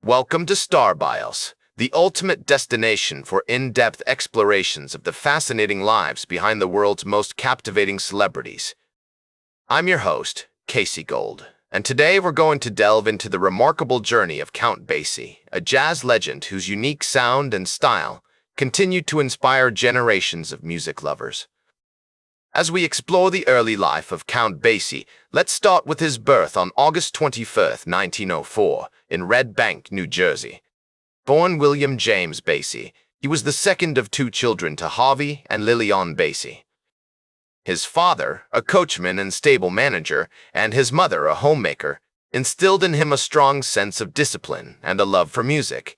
Welcome to Star Bios, the ultimate destination for in-depth explorations of the fascinating lives behind the world's most captivating celebrities. I'm your host, Casey Gold, and today we're going to delve into the remarkable journey of Count Basie, a jazz legend whose unique sound and style continue to inspire generations of music lovers. As we explore the early life of Count Basie, let's start with his birth on August 21st, 1904, in Red Bank, New Jersey. Born William James Basie, he was the second of two children to Harvey and Lillian Basie. His father, a coachman and stable manager, and his mother, a homemaker, instilled in him a strong sense of discipline and a love for music.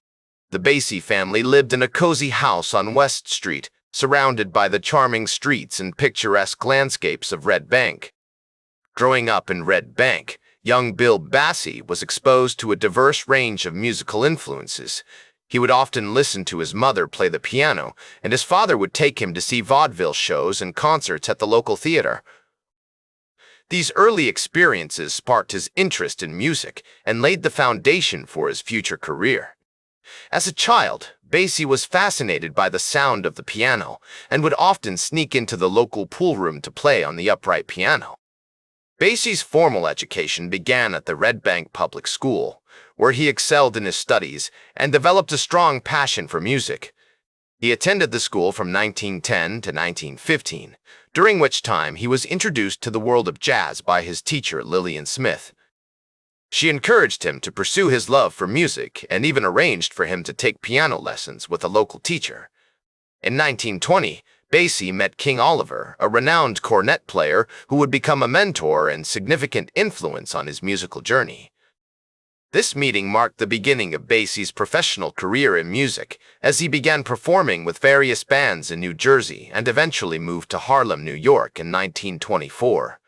The Basie family lived in a cozy house on West Street, surrounded by the charming streets and picturesque landscapes of Red Bank. Growing up in Red Bank, young Bill Basie was exposed to a diverse range of musical influences. He would often listen to his mother play the piano, and his father would take him to see vaudeville shows and concerts at the local theater. These early experiences sparked his interest in music and laid the foundation for his future career. As a child, Basie was fascinated by the sound of the piano and would often sneak into the local pool room to play on the upright piano. Basie's formal education began at the Red Bank Public School, where he excelled in his studies and developed a strong passion for music. He attended the school from 1910 to 1915, during which time he was introduced to the world of jazz by his teacher Lillian Smith. She encouraged him to pursue his love for music and even arranged for him to take piano lessons with a local teacher. In 1920, Basie met King Oliver, a renowned cornet player who would become a mentor and significant influence on his musical journey. This meeting marked the beginning of Basie's professional career in music, as he began performing with various bands in New Jersey and eventually moved to Harlem, New York in 1924.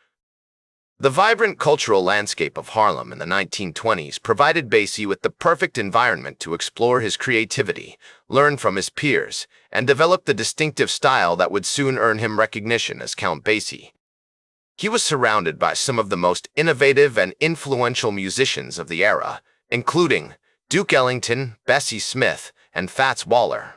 The vibrant cultural landscape of Harlem in the 1920s provided Basie with the perfect environment to explore his creativity, learn from his peers, and develop the distinctive style that would soon earn him recognition as Count Basie. He was surrounded by some of the most innovative and influential musicians of the era, including Duke Ellington, Bessie Smith, and Fats Waller.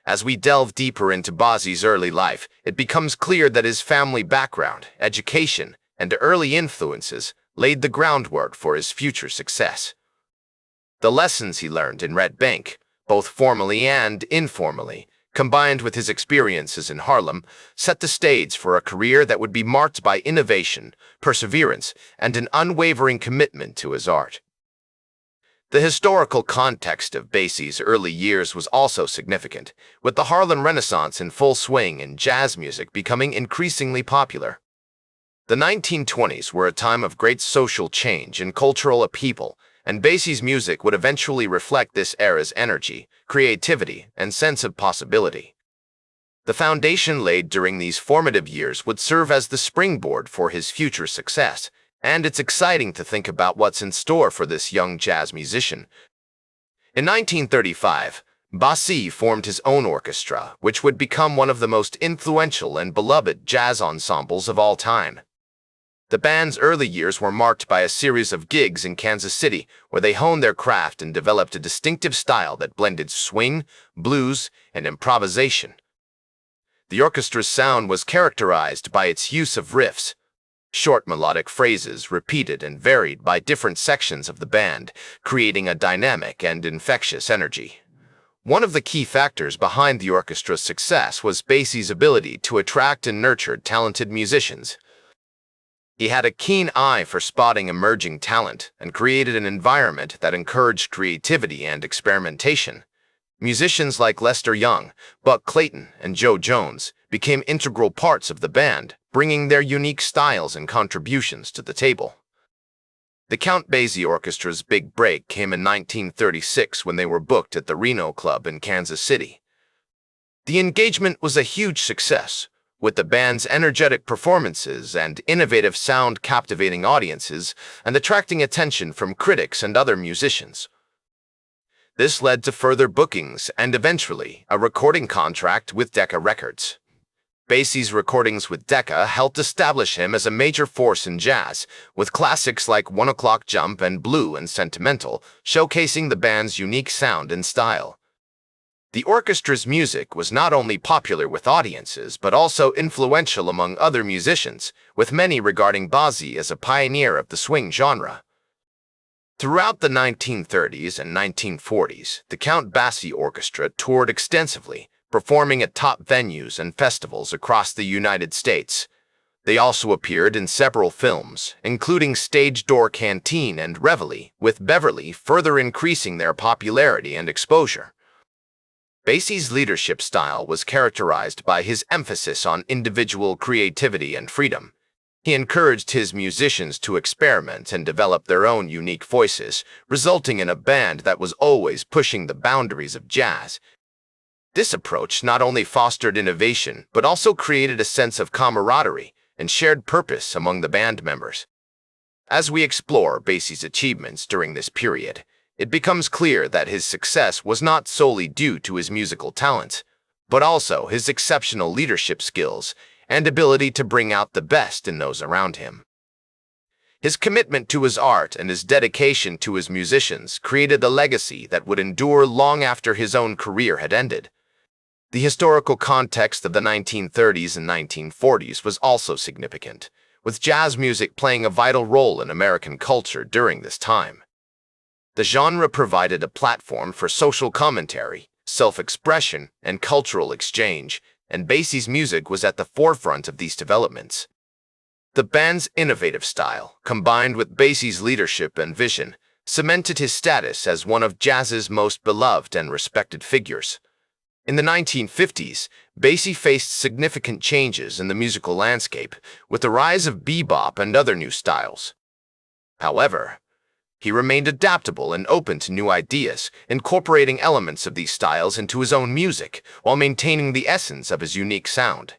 As we delve deeper into Basie's early life, it becomes clear that his family background, education, and early influences laid the groundwork for his future success. The lessons he learned in Red Bank, both formally and informally, combined with his experiences in Harlem, set the stage for a career that would be marked by innovation, perseverance, and an unwavering commitment to his art. The historical context of Basie's early years was also significant, with the Harlem Renaissance in full swing and jazz music becoming increasingly popular. The 1920s were a time of great social change and cultural upheaval, and Basie's music would eventually reflect this era's energy, creativity, and sense of possibility. The foundation laid during these formative years would serve as the springboard for his future success, and it's exciting to think about what's in store for this young jazz musician. In 1935, Basie formed his own orchestra, which would become one of the most influential and beloved jazz ensembles of all time. The band's early years were marked by a series of gigs in Kansas City, where they honed their craft and developed a distinctive style that blended swing, blues, and improvisation. The orchestra's sound was characterized by its use of riffs, short melodic phrases repeated and varied by different sections of the band, creating a dynamic and infectious energy. One of the key factors behind the orchestra's success was Basie's ability to attract and nurture talented musicians. He had a keen eye for spotting emerging talent and created an environment that encouraged creativity and experimentation. Musicians like Lester Young, Buck Clayton, and Joe Jones became integral parts of the band, bringing their unique styles and contributions to the table. The Count Basie Orchestra's big break came in 1936 when they were booked at the Reno Club in Kansas City. The engagement was a huge success, with the band's energetic performances and innovative sound captivating audiences and attracting attention from critics and other musicians. This led to further bookings and eventually a recording contract with Decca Records. Basie's recordings with Decca helped establish him as a major force in jazz, with classics like 1 O'Clock Jump and Blue and Sentimental showcasing the band's unique sound and style. The orchestra's music was not only popular with audiences but also influential among other musicians, with many regarding Basie as a pioneer of the swing genre. Throughout the 1930s and 1940s, the Count Basie Orchestra toured extensively, performing at top venues and festivals across the United States. They also appeared in several films, including Stage Door Canteen and Reveille, with Beverly further increasing their popularity and exposure. Basie's leadership style was characterized by his emphasis on individual creativity and freedom. He encouraged his musicians to experiment and develop their own unique voices, resulting in a band that was always pushing the boundaries of jazz. This approach not only fostered innovation, but also created a sense of camaraderie and shared purpose among the band members. As we explore Basie's achievements during this period, it becomes clear that his success was not solely due to his musical talents, but also his exceptional leadership skills and ability to bring out the best in those around him. His commitment to his art and his dedication to his musicians created a legacy that would endure long after his own career had ended. The historical context of the 1930s and 1940s was also significant, with jazz music playing a vital role in American culture during this time. The genre provided a platform for social commentary, self-expression, and cultural exchange, and Basie's music was at the forefront of these developments. The band's innovative style, combined with Basie's leadership and vision, cemented his status as one of jazz's most beloved and respected figures. In the 1950s, Basie faced significant changes in the musical landscape, with the rise of bebop and other new styles. However, he remained adaptable and open to new ideas, incorporating elements of these styles into his own music, while maintaining the essence of his unique sound.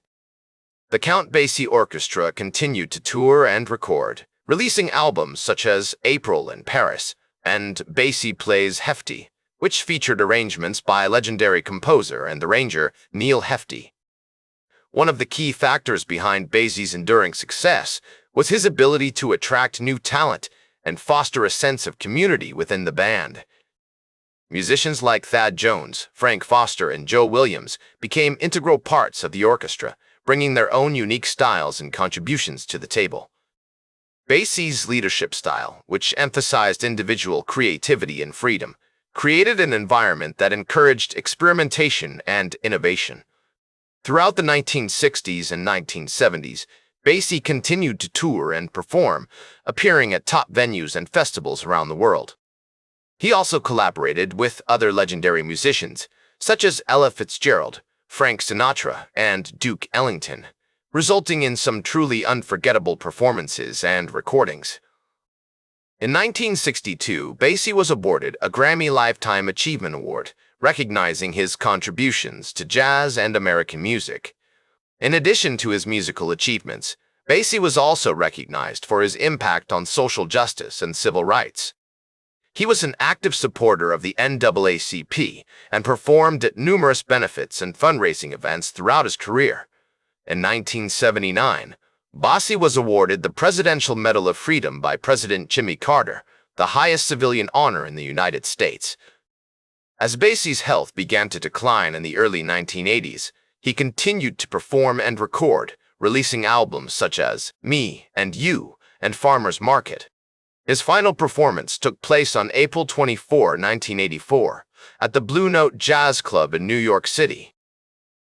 The Count Basie Orchestra continued to tour and record, releasing albums such as April in Paris and Basie Plays Hefty, which featured arrangements by legendary composer and arranger Neil Hefti. One of the key factors behind Basie's enduring success was his ability to attract new talent and foster a sense of community within the band. Musicians like Thad Jones, Frank Foster, and Joe Williams became integral parts of the orchestra, bringing their own unique styles and contributions to the table. Basie's leadership style, which emphasized individual creativity and freedom, created an environment that encouraged experimentation and innovation. Throughout the 1960s and 1970s, Basie continued to tour and perform, appearing at top venues and festivals around the world. He also collaborated with other legendary musicians, such as Ella Fitzgerald, Frank Sinatra, and Duke Ellington, resulting in some truly unforgettable performances and recordings. In 1962, Basie was awarded a Grammy Lifetime Achievement Award, recognizing his contributions to jazz and American music. In addition to his musical achievements, Basie was also recognized for his impact on social justice and civil rights. He was an active supporter of the NAACP and performed at numerous benefits and fundraising events throughout his career. In 1979, Basie was awarded the Presidential Medal of Freedom by President Jimmy Carter, the highest civilian honor in the United States. As Basie's health began to decline in the early 1980s, he continued to perform and record, releasing albums such as Me and You and Farmer's Market. His final performance took place on April 24, 1984, at the Blue Note Jazz Club in New York City.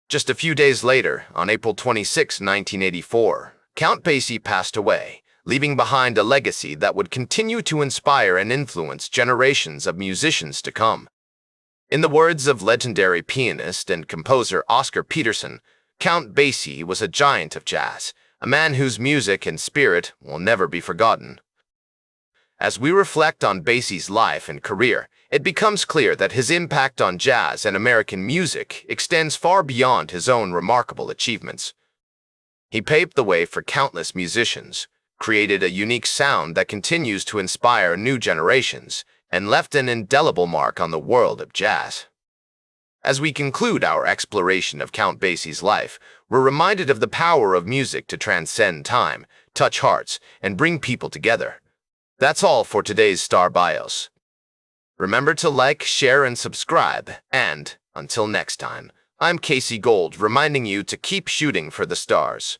Just a few days later, on April 26, 1984, Count Basie passed away, leaving behind a legacy that would continue to inspire and influence generations of musicians to come. In the words of legendary pianist and composer Oscar Peterson, Count Basie was a giant of jazz, a man whose music and spirit will never be forgotten. As we reflect on Basie's life and career, it becomes clear that his impact on jazz and American music extends far beyond his own remarkable achievements. He paved the way for countless musicians, created a unique sound that continues to inspire new generations, and left an indelible mark on the world of jazz. As we conclude our exploration of Count Basie's life, we're reminded of the power of music to transcend time, touch hearts, and bring people together. That's all for today's Star Bios. Remember to like, share, and subscribe. And, until next time, I'm Casey Gold, reminding you to keep shooting for the stars.